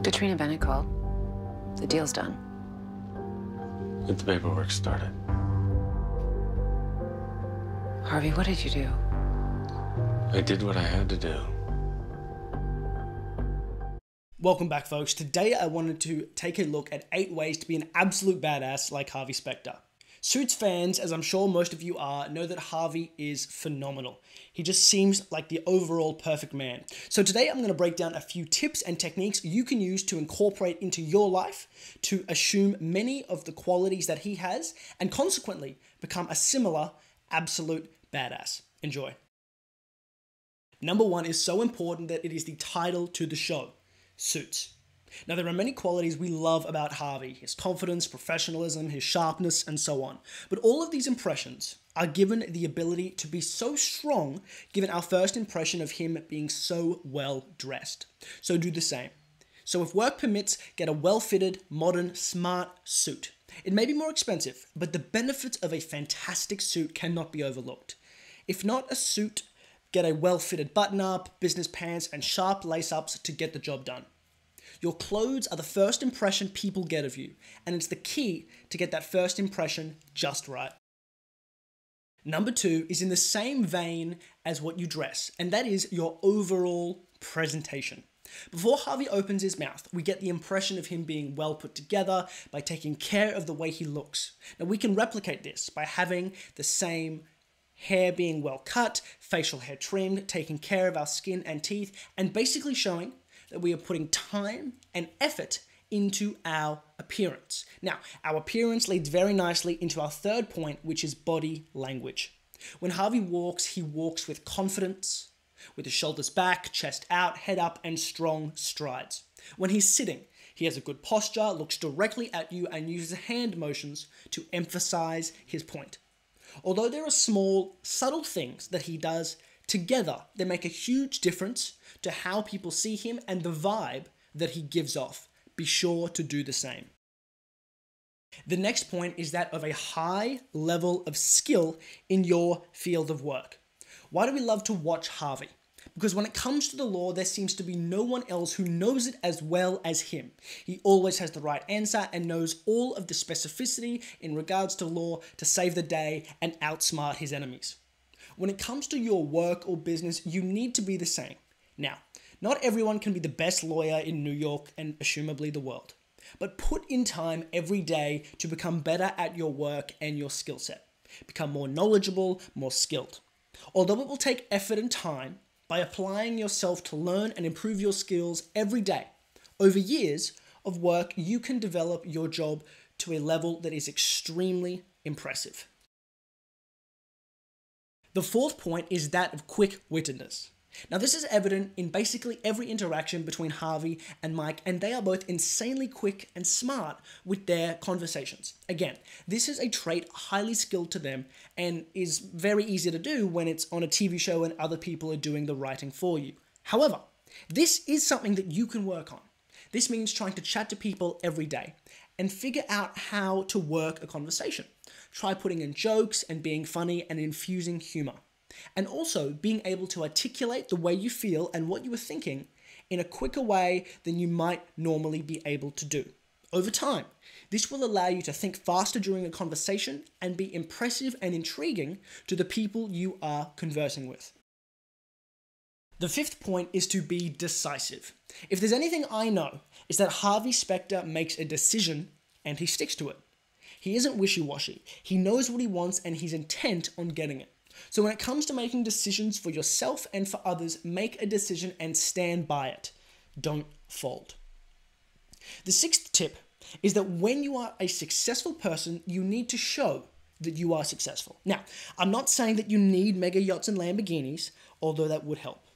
Katrina Bennett called. The deal's done. Get the paperwork started. Harvey, what did you do? I did what I had to do. Welcome back, folks. Today I wanted to take a look at 8 ways to be an absolute badass like Harvey Specter. Suits fans, as I'm sure most of you are, know that Harvey is phenomenal. He just seems like the overall perfect man. So today I'm going to break down a few tips and techniques you can use to incorporate into your life to assume many of the qualities that he has and consequently become a similar absolute badass. Enjoy. Number 1 is so important that it is the title to the show. Suits. Now, there are many qualities we love about Harvey, his confidence, professionalism, his sharpness, and so on. But all of these impressions are given the ability to be so strong given our first impression of him being so well dressed. So do the same. So if work permits, get a well-fitted, modern, smart suit. It may be more expensive, but the benefits of a fantastic suit cannot be overlooked. If not a suit, get a well-fitted button-up, business pants, and sharp lace-ups to get the job done. Your clothes are the first impression people get of you, and it's the key to get that first impression just right. Number 2 is in the same vein as what you dress, and that is your overall presentation. Before Harvey opens his mouth, we get the impression of him being well put together by taking care of the way he looks. Now, we can replicate this by having the same hair being well cut, facial hair trimmed, taking care of our skin and teeth, and basically showing that we are putting time and effort into our appearance. Now, our appearance leads very nicely into our third point, which is body language. When Harvey walks, he walks with confidence, with his shoulders back, chest out, head up, and strong strides. When he's sitting, he has a good posture, looks directly at you, and uses hand motions to emphasize his point. Although there are small, subtle things that he does together, they make a huge difference to how people see him and the vibe that he gives off. Be sure to do the same. The next point is that of a high level of skill in your field of work. Why do we love to watch Harvey? Because when it comes to the law, there seems to be no one else who knows it as well as him. He always has the right answer and knows all of the specificity in regards to law to save the day and outsmart his enemies. When it comes to your work or business, you need to be the same. Now, not everyone can be the best lawyer in New York and assumably the world, but put in time every day to become better at your work and your skill set. Become more knowledgeable, more skilled. Although it will take effort and time, by applying yourself to learn and improve your skills every day, over years of work, you can develop your job to a level that is extremely impressive. The fourth point is that of quick-wittedness. Now, this is evident in basically every interaction between Harvey and Mike, and they are both insanely quick and smart with their conversations. Again, this is a trait highly skilled to them and is very easy to do when it's on a TV show and other people are doing the writing for you. However, this is something that you can work on. This means trying to chat to people every day and figure out how to work a conversation. Try putting in jokes and being funny and infusing humor. And also being able to articulate the way you feel and what you are thinking in a quicker way than you might normally be able to do. Over time, this will allow you to think faster during a conversation and be impressive and intriguing to the people you are conversing with. The fifth point is to be decisive. If there's anything I know, it's that Harvey Specter makes a decision and he sticks to it. He isn't wishy-washy. He knows what he wants and he's intent on getting it. So when it comes to making decisions for yourself and for others, make a decision and stand by it. Don't fold. The sixth tip is that when you are a successful person, you need to show that you are successful. Now, I'm not saying that you need mega yachts and Lamborghinis, although that would help.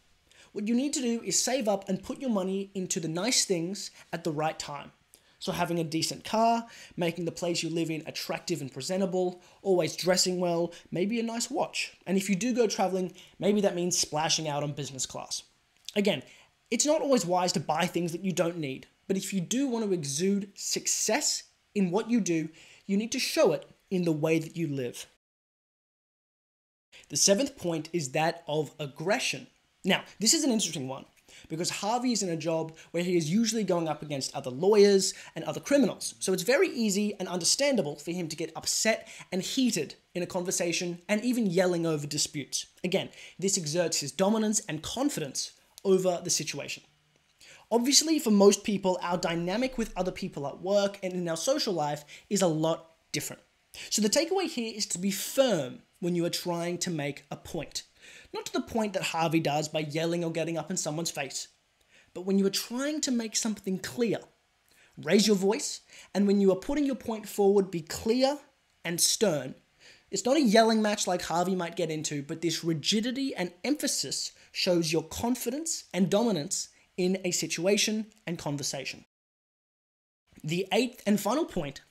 What you need to do is save up and put your money into the nice things at the right time. So having a decent car, making the place you live in attractive and presentable, always dressing well, maybe a nice watch. And if you do go traveling, maybe that means splashing out on business class. Again, it's not always wise to buy things that you don't need, but if you do want to exude success in what you do, you need to show it in the way that you live. The seventh point is that of aggression. Now, this is an interesting one because Harvey is in a job where he is usually going up against other lawyers and other criminals. So it's very easy and understandable for him to get upset and heated in a conversation and even yelling over disputes. Again, this exerts his dominance and confidence over the situation. Obviously, for most people, our dynamic with other people at work and in our social life is a lot different. So the takeaway here is to be firm when you are trying to make a point. Not to the point that Harvey does by yelling or getting up in someone's face, but when you are trying to make something clear. Raise your voice, and when you are putting your point forward, be clear and stern. It's not a yelling match like Harvey might get into, but this rigidity and emphasis shows your confidence and dominance in a situation and conversation. The eighth and final point,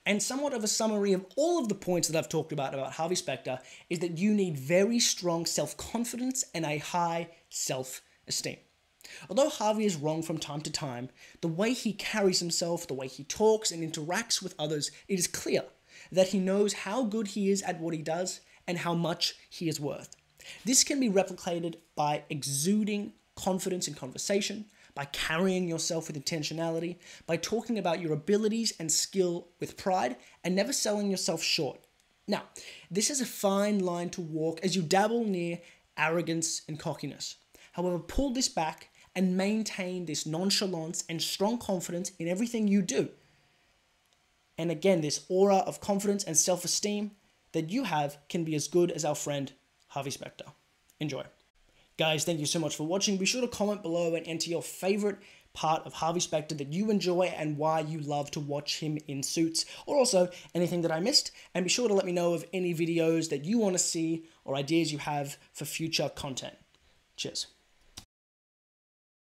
and somewhat of a summary of all of the points that I've talked about Harvey Specter, is that you need very strong self-confidence and a high self-esteem. Although Harvey is wrong from time to time, the way he carries himself, the way he talks and interacts with others, it is clear that he knows how good he is at what he does and how much he is worth. This can be replicated by exuding confidence in conversation, by carrying yourself with intentionality, by talking about your abilities and skill with pride, and never selling yourself short. Now, this is a fine line to walk as you dabble near arrogance and cockiness. However, pull this back and maintain this nonchalance and strong confidence in everything you do. And again, this aura of confidence and self-esteem that you have can be as good as our friend Harvey Specter. Enjoy. Guys, thank you so much for watching. Be sure to comment below and enter your favorite part of Harvey Specter that you enjoy and why you love to watch him in Suits, or also anything that I missed. And be sure to let me know of any videos that you want to see or ideas you have for future content. Cheers.